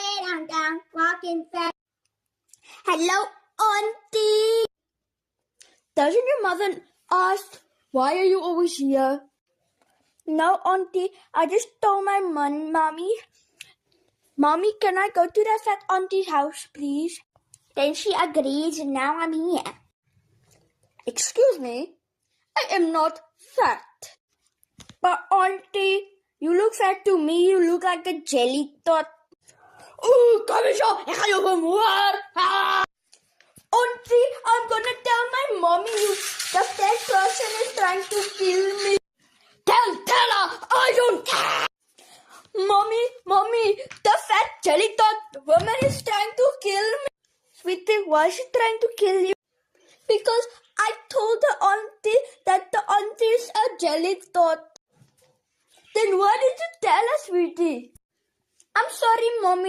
way down, walking fast. Hello, Auntie. Doesn't your mother ask, why are you always here? No, Auntie, I just told my mommy, can I go to that fat auntie's house, please? Then she agrees, and now I'm here. Excuse me, I am not fat. But Auntie, you look fat to me, you look like a jelly tot. Oh, kom eens op, ik ga je vermoorden. Ah! Auntie, I'm gonna tell my mommy the fat person is trying to kill me. Tell her, I don't care. Mommy, the fat jelly tot woman is trying to kill me. Sweetie, why is she trying to kill you? Because I told the auntie that the auntie is a jelly tot. Then why did you tell us, sweetie? I'm sorry, Mommy.